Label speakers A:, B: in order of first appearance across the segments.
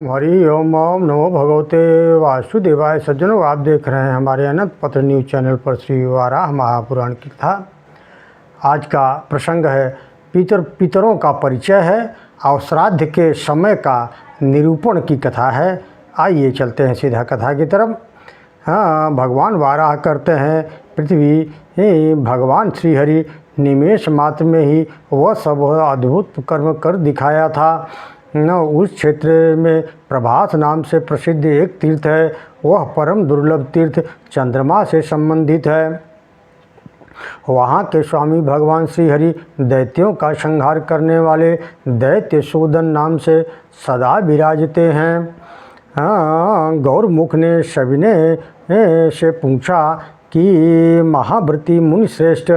A: हरि ओम ओम नमो भगवते वासुदेवाय। सज्जनों, आप देख रहे हैं हमारे अनंत पत्र न्यूज चैनल पर श्री वाराह महापुराण की कथा। आज का प्रसंग है पितरों का परिचय है और श्राद्ध के समय का निरूपण की कथा है। आइए चलते हैं सीधा कथा की तरफ। भगवान वाराह करते हैं पृथ्वी भगवान श्रीहरि निमेष मात्र में ही वह सब अद्भुत कर्म कर दिखाया था। उस क्षेत्र में प्रभास नाम से प्रसिद्ध एक तीर्थ है। वह परम दुर्लभ तीर्थ चंद्रमा से संबंधित है। वहाँ के स्वामी भगवान श्रीहरि दैत्यों का संहार करने वाले दैत्य सूदन नाम से सदा विराजते हैं। गौरमुख ने सविनय से पूछा कि महाव्रती मुनि श्रेष्ठ,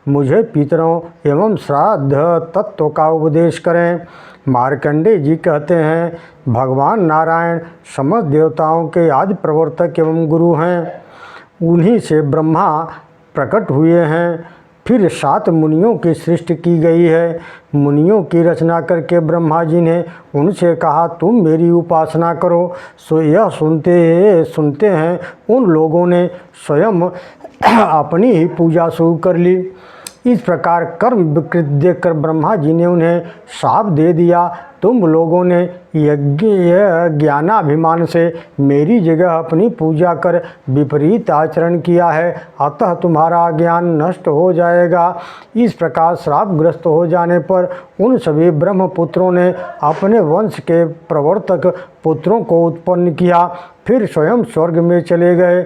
A: मुझे पितरों एवं श्राद्ध तत्व का उपदेश करें। मार्कंडेय जी कहते हैं, भगवान नारायण समस्त देवताओं के आदि प्रवर्तक एवं गुरु हैं। उन्हीं से ब्रह्मा प्रकट हुए हैं। फिर 7 मुनियों की सृष्टि की गई है। मुनियों की रचना करके ब्रह्मा जी ने उनसे कहा, तुम मेरी उपासना करो। सो यह सुनते हैं उन लोगों ने स्वयं अपनी ही पूजा शुरू कर ली। इस प्रकार कर्म विकृत देखकर ब्रह्मा जी ने उन्हें शाप दे दिया, तुम लोगों ने ज्ञानाभिमान से मेरी जगह अपनी पूजा कर विपरीत आचरण किया है, अतः तुम्हारा ज्ञान नष्ट हो जाएगा। इस प्रकार श्रापग्रस्त हो जाने पर उन सभी ब्रह्मपुत्रों ने अपने वंश के प्रवर्तक पुत्रों को उत्पन्न किया, फिर स्वयं स्वर्ग में चले गए।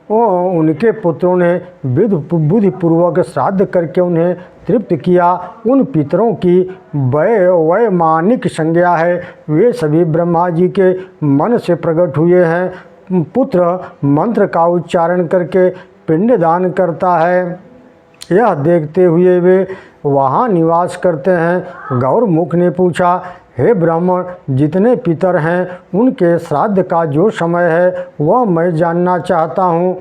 A: उनके पुत्रों ने बुद्धिपूर्वक श्राद्ध करके उन्हें तृप्त किया। उन पितरों की वैमानिक संज्ञा है। वे सभी ब्रह्मा जी के मन से प्रकट हुए हैं। पुत्र मंत्र का उच्चारण करके पिंडदान करता है। यह देखते हुए वे वहाँ निवास करते हैं। गौरमुख ने पूछा, हे ब्राह्मण, जितने पितर हैं उनके श्राद्ध का जो समय है वह मैं जानना चाहता हूँ।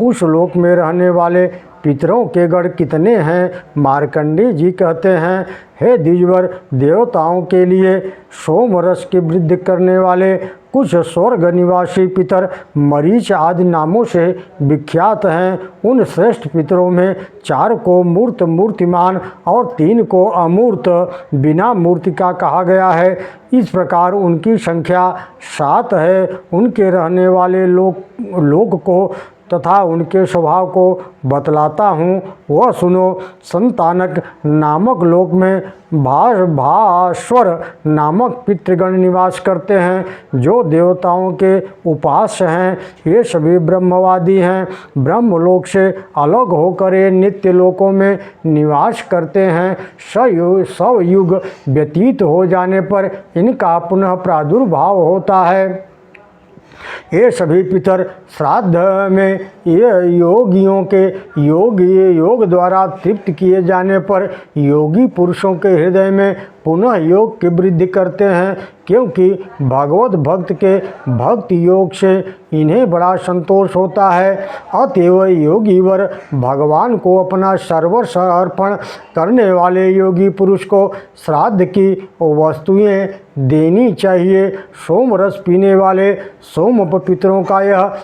A: उस लोक में रहने वाले पितरों के गण कितने हैं? मार्कंडेय जी कहते हैं, हे द्विजवर, देवताओं के लिए सोम रस की वृद्धि करने वाले कुछ स्वर्ग निवासी पितर मरीच आदि नामों से विख्यात हैं। उन श्रेष्ठ पितरों में 4 को मूर्त मूर्तिमान और 3 को अमूर्त बिना मूर्ति का कहा गया है। इस प्रकार उनकी संख्या 7 है। उनके रहने वाले लोक को तथा उनके स्वभाव को बतलाता हूँ, वह सुनो। संतानक नामक लोक में भास्वर नामक पितृगण निवास करते हैं, जो देवताओं के उपास्य हैं। ये सभी ब्रह्मवादी हैं। ब्रह्मलोक से अलग होकर ये नित्य लोकों में निवास करते हैं। सवयुग व्यतीत हो जाने पर इनका पुनः प्रादुर्भाव होता है। ये सभी पितर श्राद्ध में योगियों के योग द्वारा तृप्त किए जाने पर योगी पुरुषों के हृदय में पुनः योग की वृद्धि करते हैं, क्योंकि भगवत भक्त के भक्ति योग से इन्हें बड़ा संतोष होता है। अतएव योगीवर भगवान को अपना सर्वस्व अर्पण करने वाले योगी पुरुष को श्राद्ध की वस्तुएं देनी चाहिए। सोम रस पीने वाले सोम पितरों का यह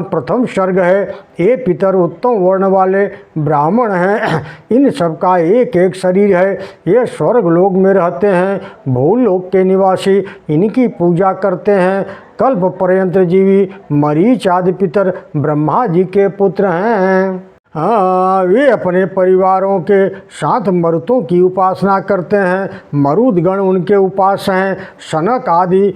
A: प्रथम सर्ग है। ये पितर उत्तम वर्ण वाले ब्राह्मण हैं। इन सबका एक एक शरीर है। ये स्वर्ग लोक में रहते हैं। भूलोक के निवासी इनकी पूजा करते हैं। कल्प पर्यंत जीवी मरीच आदि पितर ब्रह्मा जी के पुत्र हैं। वे अपने परिवारों के साथ मरुतों की उपासना करते हैं। मरुदगण उनके उपास्य हैं। सनक आदि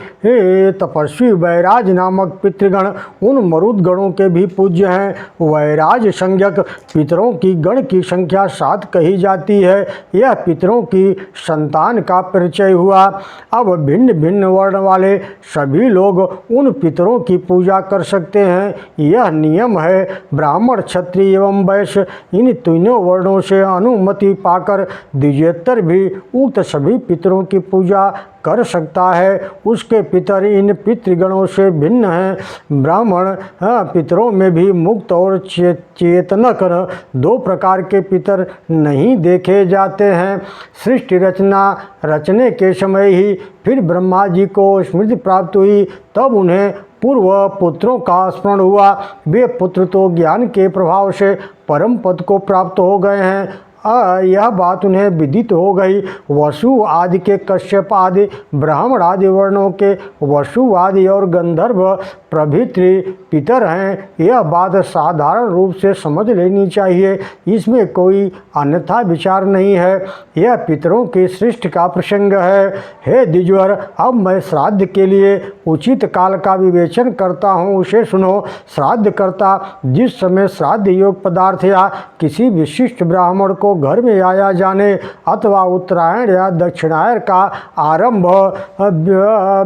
A: तपस्वी वैराज नामक पितृगण उन मरुदगणों के भी पूज्य हैं। वैराज संज्ञक पितरों की गण की संख्या 7 कही जाती है। यह पितरों की संतान का परिचय हुआ। अब भिन्न भिन्न वर्ण वाले सभी लोग उन पितरों की पूजा कर सकते हैं। यह नियम है। ब्राह्मण, क्षत्रिय एवं वैश्य इन तीनों वर्णों से अनुमति पाकर द्विजेतर भी उक्त सभी पितरों की पूजा कर सकता है। उसके पितर इन पितृगणों से भिन्न हैं। ब्राह्मण पितरों में भी मुक्त और चेतनक दो प्रकार के पितर नहीं देखे जाते हैं। सृष्टि रचने के समय ही फिर ब्रह्मा जी को स्मृति प्राप्त हुई, तब उन्हें पूर्व पुत्रों का स्मरण हुआ। वे पुत्र तो ज्ञान के प्रभाव से परम पद को प्राप्त हो गए हैं। यह बात उन्हें विदित हो गई। वसु आदि के कश्यप आदि ब्राह्मण आदि वर्णों के वसु आदि और गंधर्व प्रभृति पितर हैं। यह बात साधारण रूप से समझ लेनी चाहिए, इसमें कोई अन्यथा विचार नहीं है। यह पितरों की सृष्टि का प्रसंग है। हे द्विजवर, अब मैं श्राद्ध के लिए उचित काल का विवेचन करता हूँ, उसे सुनो। श्राद्ध करता जिस समय श्राद्ध योग पदार्थ या किसी विशिष्ट ब्राह्मण को घर में आया जाने अथवा उत्तरायण या दक्षिणायन का आरंभ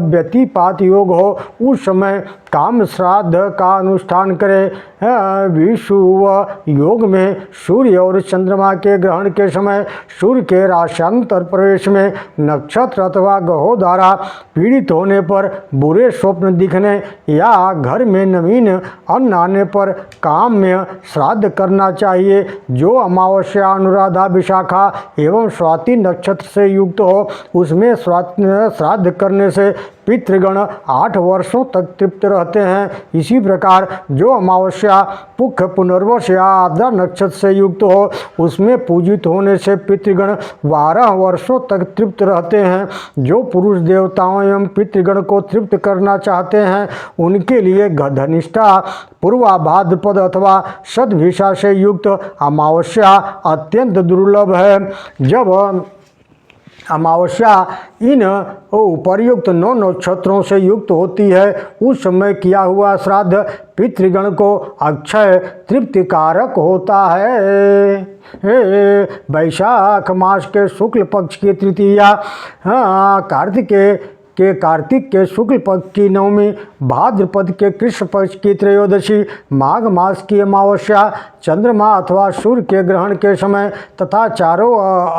A: व्यतिपात योग हो, उस समय काम श्राद्ध का अनुष्ठान करे। विषुव योग में सूर्य और चंद्रमा के ग्रहण के समय सूर्य के राश्यांतर प्रवेश में नक्षत्र अथवा ग्रहों द्वारा पीड़ित होने पर बुरे स्वप्न दिखने या घर में नवीन अन्न आने पर काम्य श्राद्ध करना चाहिए। जो अमावस्या, अनुराधा, विशाखा एवं स्वाति नक्षत्र से युक्त हो, उसमें श्राद्ध करने से पितृगण 8 वर्षों तक तृप्त रहते हैं। इसी प्रकार जो अमावस्या, पुख, पुनर्वस या आर्द्रा नक्षत्र से युक्त हो, उसमें पूजित होने से पितृगण 12 वर्षों तक तृप्त रहते हैं। जो पुरुष देवताओं एवं पितृगण को तृप्त करना चाहते हैं, उनके लिए धनिष्ठा, पूर्वा भाद्रपद अथवा सद्भिषा से युक्त अमावस्या अत्यंत दुर्लभ है। जब अमावस्या इन उपर्युक्त 9 नक्षत्रों से युक्त होती है, उस समय किया हुआ श्राद्ध पितृगण को अक्षय तृप्तिकारक होता है। वैशाख मास के शुक्ल पक्ष की तृतीया, कार्तिक के शुक्ल पक्ष की नवमी, भाद्रपद के कृष्ण पक्ष की त्रयोदशी, माघ मास की अमावस्या, चंद्रमा अथवा सूर्य के ग्रहण के समय तथा चारों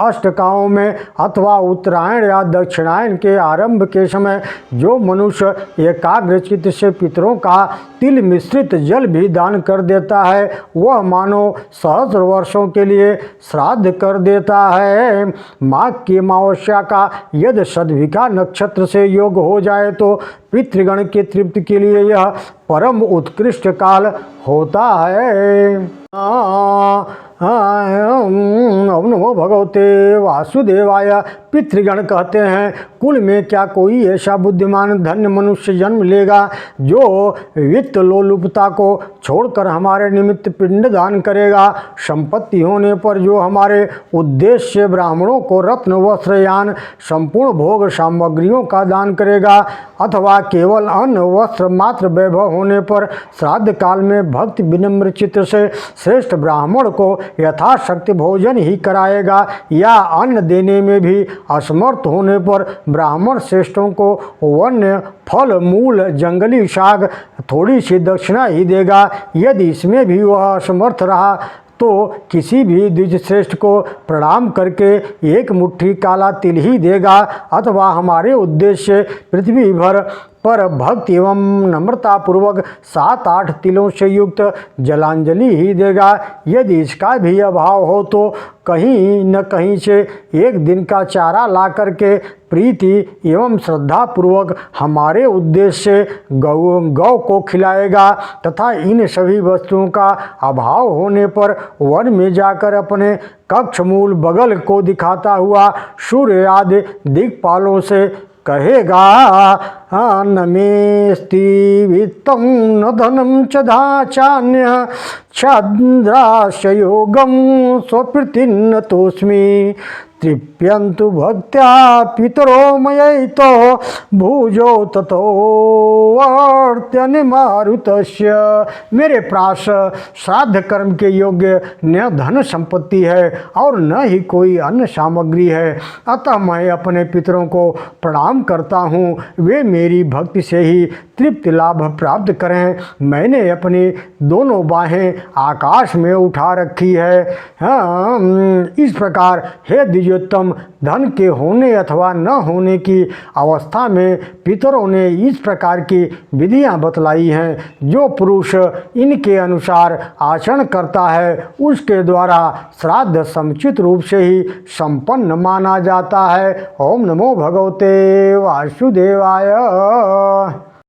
A: अष्टकाओं में अथवा उत्तरायण या दक्षिणायन के आरंभ के समय जो मनुष्य एकाग्रचित्त से पितरों का तिल मिश्रित जल भी दान कर देता है, वह मानो सहस्र वर्षों के लिए श्राद्ध कर देता है। माघ की अमावस्या का यदि सद्भिषा नक्षत्र से योग हो जाए तो पितृगण की तृप्ति के लिए यह परम उत्कृष्ट काल होता है। ओम नमो भगवते वासुदेवाय। पितृगण कहते हैं, कुल में क्या कोई ऐसा बुद्धिमान धन्य मनुष्य जन्म लेगा जो वित्त लोलुपता को छोड़कर हमारे निमित्त पिंडदान करेगा। संपत्ति होने पर जो हमारे उद्देश्य ब्राह्मणों को रत्न, वस्त्र, यान, संपूर्ण भोग सामग्रियों का दान करेगा, अथवा केवल अन्न वस्त्र मात्र वैभव होने पर श्राद्ध काल में भक्ति विनम्र चित्त से श्रेष्ठ ब्राह्मण को यथाशक्ति भोजन ही कराएगा, या अन्न देने में भी असमर्थ होने पर ब्राह्मण श्रेष्ठों को वन्य फल, मूल, जंगली साग, थोड़ी सी दक्षिणा ही देगा। यदि इसमें भी वह असमर्थ रहा तो किसी भी द्विज श्रेष्ठ को प्रणाम करके एक मुट्ठी काला तिल ही देगा, अथवा हमारे उद्देश्य पृथ्वी भर पर भक्ति एवं नम्रता पूर्वक 7-8 तिलों से युक्त जलांजलि ही देगा। यदि इसका भी अभाव हो तो कहीं न कहीं से एक दिन का चारा ला करके प्रीति एवं श्रद्धा पूर्वक हमारे उद्देश्य गौ को खिलाएगा, तथा इन सभी वस्तुओं का अभाव होने पर वन में जाकर अपने कक्ष मूल बगल को दिखाता हुआ सूर्य आदि दिक्पालों से कहेगा, न मेस्ति वित्तं न धनं च धाचान्य छाद्रास्य योगं स्वप्रीतिं तोस्मि तृप्यन्तु भक्त्या पितरो मयैतो भुजो ततो वर्त्यनि मारुतस्य। मेरे पास श्राद्ध कर्म के योग्य न धन संपत्ति है और न ही कोई अन्य सामग्री है, अतः मैं अपने पितरों को प्रणाम करता हूँ। वे मेरी भक्ति से ही तृप्ति लाभ प्राप्त करें। मैंने अपनी दोनों बाहें आकाश में उठा रखी है। इस प्रकार हे द्विजोत्तम, धन के होने अथवा न होने की अवस्था में पितरों ने इस प्रकार की विधियां बतलाई हैं। जो पुरुष इनके अनुसार आचरण करता है उसके द्वारा श्राद्ध समुचित रूप से ही संपन्न माना जाता है। ओम नमो भगवते वासुदेवाय।